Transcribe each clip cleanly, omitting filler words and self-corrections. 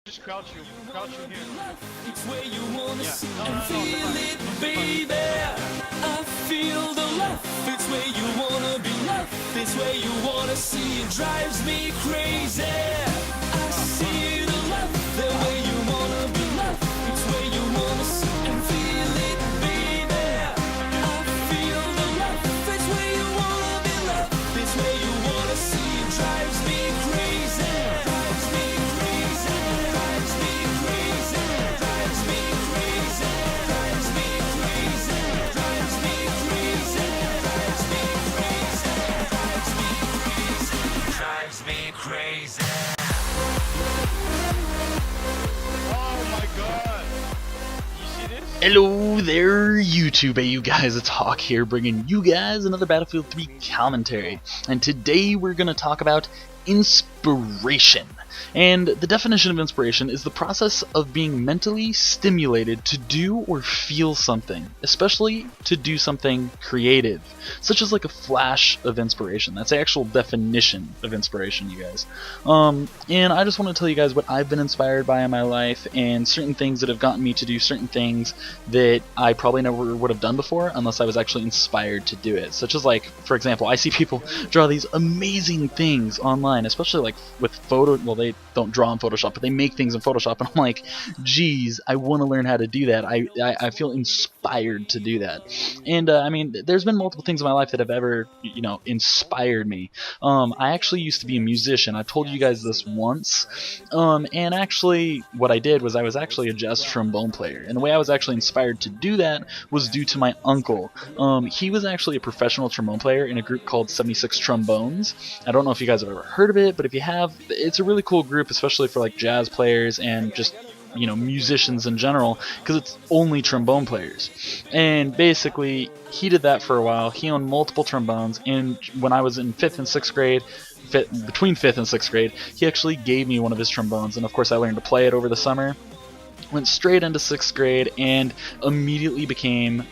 Just crouch you here. It's where you wanna Yeah. see No, and feel it, baby. I feel the love. It's where you wanna be loved. It's where you wanna see. It drives me crazy. I see the love. The way you wanna be loved. It's where you wanna see and feel it, baby. I feel the love. It's where you wanna be loved. It's where you wanna see. It drives me crazy. Drives me crazy. Drives me crazy. Drives me crazy. Drives me crazy. Drives me crazy. Drives me crazy. Drives me crazy. Drives me crazy. Oh my god. You see this? Hello there, YouTube. Hey, you guys, it's Hawk here, bringing you guys another Battlefield 3 commentary. And today we're going to talk about inspiration. And the definition of inspiration is the process of being mentally stimulated to do or feel something, especially to do something creative, such as like a flash of inspiration. That's the actual definition of inspiration, you guys. And I just want to tell you guys what I've been inspired by in my life and certain things that have gotten me to do certain things that I probably never would have done before unless I was actually inspired to do it. Such as, like, for example, I see people draw these amazing things online, especially like with they don't draw in Photoshop, but they make things in Photoshop, and I'm like, geez, I want to learn how to do that. I feel inspired to do that. And I mean, there's been multiple things in my life that have ever, inspired me. I actually used to be a musician. I've told you guys this once. And actually, what I did was I was actually a jazz trombone player. And the way I was actually inspired to do that was due to my uncle. He was actually a professional trombone player in a group called 76 Trombones. I don't know if you guys have ever heard of it, but if you have, it's a really cool group, especially for like jazz players and just musicians in general, because it's only trombone players. And basically he did that for a while. He owned multiple trombones, and when I was in 5th and 6th grade, between 5th and 6th grade, he actually gave me one of his trombones, and of course I learned to play it over the summer. Went straight into 6th grade and immediately became,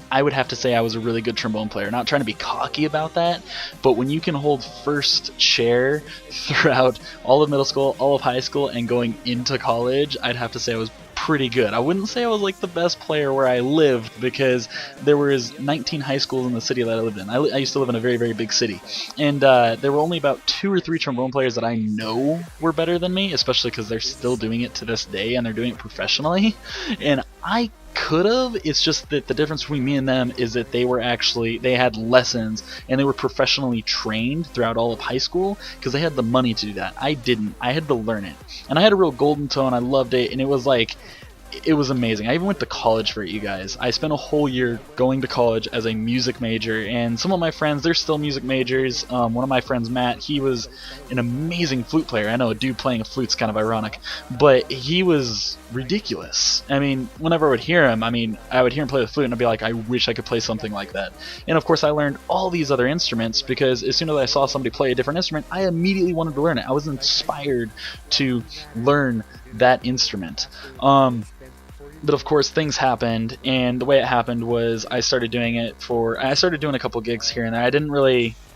I would have to say I was a really good trombone player. Not trying to be cocky about that, but when you can hold first chair throughout all of middle school, all of high school, and going into college, I'd have to say I was pretty good. I wouldn't say I was like the best player where I lived, because there was 19 high schools in the city that I lived in. I used to live in a very, very big city, and there were only about 2 or 3 trombone players that I know were better than me, especially because they're still doing it to this day and they're doing it professionally. And I could have. It's just that the difference between me and them is that they had lessons and they were professionally trained throughout all of high school, because they had the money to do that. I didn't. I had to learn it, and I had a real golden tone. I loved it, and it was amazing. I even went to college for it, you guys. I spent a whole year going to college as a music major, and some of my friends, they're still music majors. One of my friends, Matt, he was an amazing flute player. I know a dude playing a flute's kind of ironic, but he was ridiculous. I mean, whenever I would hear him, I would hear him play the flute and I'd be like, I wish I could play something like that. And of course I learned all these other instruments, because as soon as I saw somebody play a different instrument, I immediately wanted to learn it. I was inspired to learn that instrument. But of course things happened, and the way it happened was I started doing a couple gigs here and there.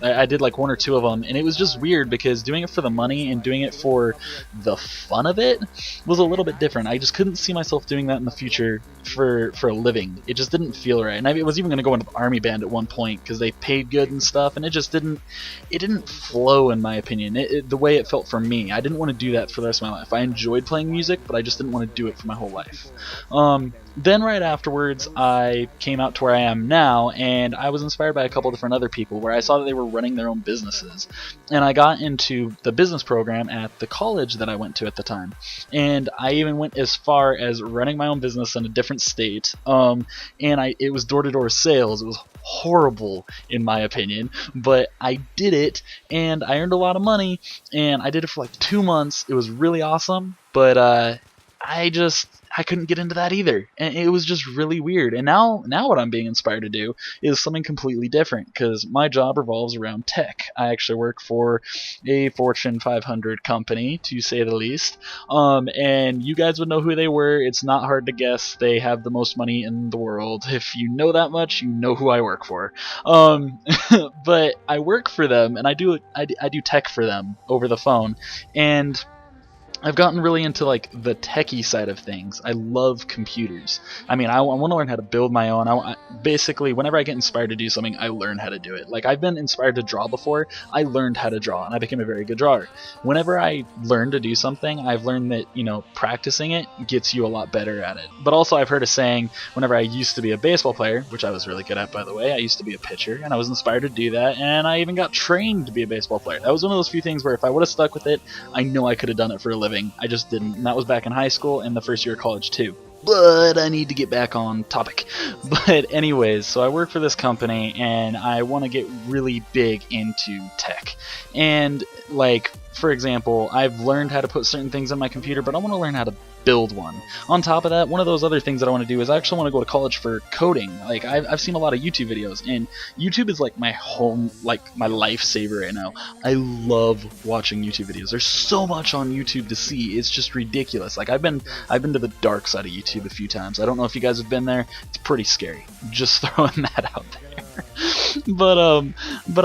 I did like 1 or 2 of them, and it was just weird, because doing it for the money and doing it for the fun of it was a little bit different. I just couldn't see myself doing that in the future for a living. It just didn't feel right. And I was even going to go into the army band at one point, because they paid good and stuff, and it didn't flow, in my opinion, the way it felt for me. I didn't want to do that for the rest of my life. I enjoyed playing music, but I just didn't want to do it for my whole life. Then right afterwards, I came out to where I am now, and I was inspired by a couple different other people, where I saw that they were running their own businesses. And I got into the business program at the college that I went to at the time. And I even went as far as running my own business in a different state. It was door-to-door sales. It was horrible, in my opinion, but I did it, and I earned a lot of money, and I did it for like 2 months. It was really awesome, but I couldn't get into that either, and it was just really weird. And now what I'm being inspired to do is something completely different, because my job revolves around tech. I actually work for a Fortune 500 company, to say the least, and you guys would know who they were. It's not hard to guess. They have the most money in the world. If you know that much, you know who I work for. But I work for them, and I do tech for them over the phone, and I've gotten really into like the techie side of things. I love computers. I mean, I want to learn how to build my own. Basically, whenever I get inspired to do something, I learn how to do it. Like, I've been inspired to draw before. I learned how to draw, and I became a very good drawer. Whenever I learn to do something, I've learned that, you know, practicing it gets you a lot better at it. But also, I've heard a saying, whenever I used to be a baseball player, which I was really good at, by the way, I used to be a pitcher, and I was inspired to do that, and I even got trained to be a baseball player. That was one of those few things where if I would have stuck with it, I know I could have done it for a living. I just didn't, and that was back in high school and the first year of college too. But I need to get back on topic. But anyways, so I work for this company and I want to get really big into tech. And like, for example, I've learned how to put certain things on my computer, but I want to learn how to build one. On top of that, one of those other things that I want to do is I actually want to go to college for coding. Like, I've seen a lot of YouTube videos, and YouTube is like my home, like my lifesaver right now. I love watching YouTube videos. There's so much on YouTube to see. It's just ridiculous. Like, I've been to the dark side of YouTube a few times. I don't know if you guys have been there. It's pretty scary. Just throwing that out there. But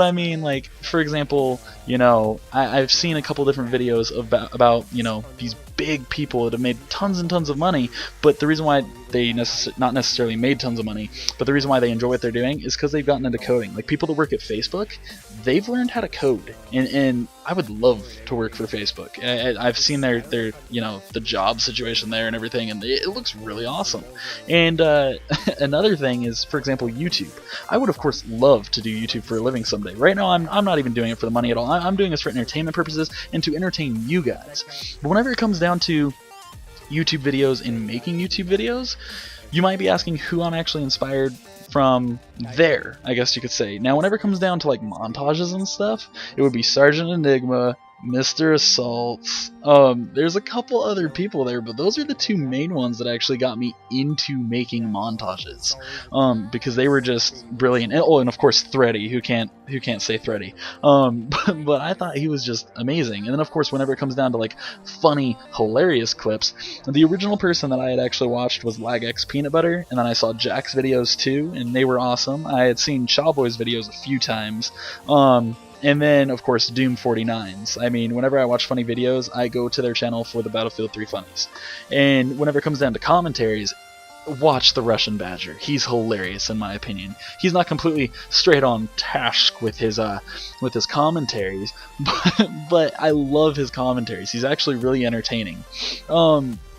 I mean, like, for example, you know, I've seen a couple different videos about you know, these big people that have made tons and tons of money, but the reason why they not necessarily made tons of money, but the reason why they enjoy what they're doing is because they've gotten into coding. Like, people that work at Facebook, they've learned how to code, and I would love to work for Facebook. I've seen their you know, the job situation there and everything, and it looks really awesome. And another thing is, for example, YouTube. I would of course love to do YouTube for a living someday. Right now, I'm not even doing it for the money at all. I'm doing this for entertainment purposes and to entertain you guys. But whenever it comes down to YouTube videos and making YouTube videos, you might be asking who I'm actually inspired from there, I guess you could say. Now, whenever it comes down to like montages and stuff, it would be Sergeant Enigma, Mr. Assaults. There's a couple other people there, but those are the two main ones that actually got me into making montages, because they were just brilliant. Oh, and of course Thready, who can't say Thready. But I thought he was just amazing. And then of course, whenever it comes down to like funny, hilarious clips, the original person that I had actually watched was LagX Peanut Butter, and then I saw Jack's videos too, and they were awesome. I had seen Chowboy's videos a few times. And then, of course, Doom 49's. I mean, whenever I watch funny videos, I go to their channel for the Battlefield 3 funnies. And whenever it comes down to commentaries, watch the Russian Badger. He's hilarious, in my opinion. He's not completely straight on task with his commentaries, but I love his commentaries. He's actually really entertaining.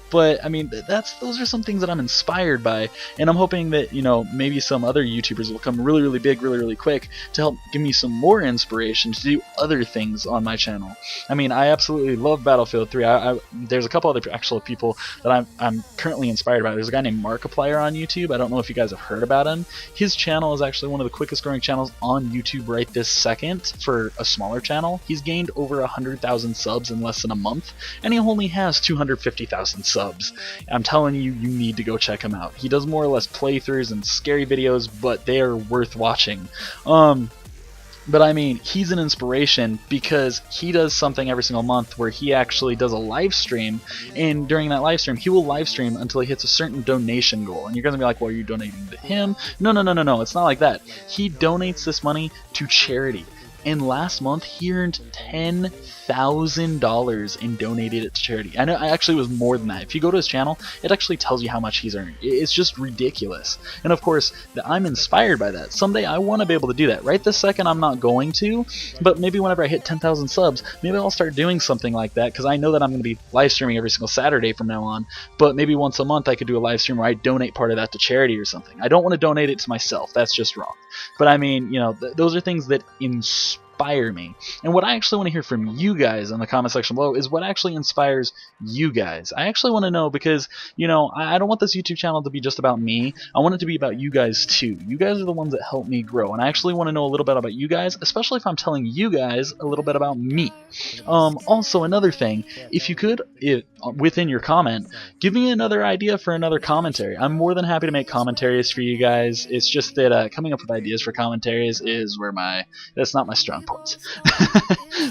But I mean, those are some things that I'm inspired by, and I'm hoping that, you know, maybe some other YouTubers will come really, really big, really, really quick to help give me some more inspiration to do other things on my channel. I mean, I absolutely love Battlefield 3. There's a couple other actual people that I'm currently inspired by. There's a guy named Markiplier on YouTube. I don't know if you guys have heard about him. His channel is actually one of the quickest growing channels on YouTube right this second for a smaller channel. He's gained over 100,000 subs in less than a month, and he only has 250,000 subs. I'm telling you, you need to go check him out. He does more or less playthroughs and scary videos, but they are worth watching. But I mean, he's an inspiration because he does something every single month where he actually does a live stream, and during that live stream, he will live stream until he hits a certain donation goal. And you're going to be like, well, are you donating to him? No, it's not like that. He donates this money to charity. And last month, he earned $10,000 and donated it to charity. I know, I actually was more than that. If you go to his channel, it actually tells you how much he's earned. It's just ridiculous. And of course, I'm inspired by that. Someday I want to be able to do that. Right this second, I'm not going to, but maybe whenever I hit 10,000 subs, maybe I'll start doing something like that, because I know that I'm going to be live streaming every single Saturday from now on, but maybe once a month I could do a live stream where I donate part of that to charity or something. I don't want to donate it to myself. That's just wrong. But I mean, you know, those are things that inspire me. And what I actually want to hear from you guys in the comment section below is what actually inspires you guys. I actually want to know, because, you know, I don't want this YouTube channel to be just about me. I want it to be about you guys too. You guys are the ones that help me grow, and I actually want to know a little bit about you guys, especially if I'm telling you guys a little bit about me. Also, another thing, if you could, within your comment, give me another idea for another commentary. I'm more than happy to make commentaries for you guys. It's just that coming up with ideas for commentaries is where that's not my strong point.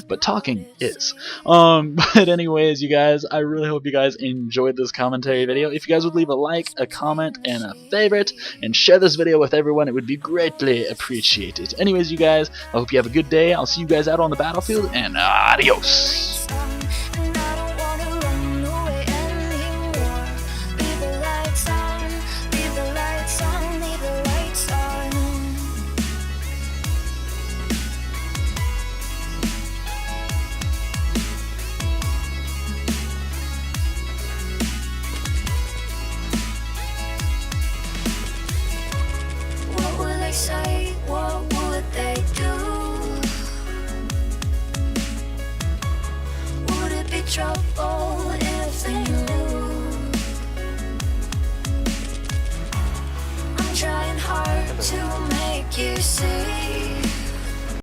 But talking is. But anyways, you guys, I really hope you guys enjoyed this commentary video. If you guys would leave a like, a comment, and a favorite, and share this video with everyone, it would be greatly appreciated. Anyways, you guys, I hope you have a good day. I'll see you guys out on the battlefield, and adios! And I don't wanna run know if they knew. I'm trying hard to make you see.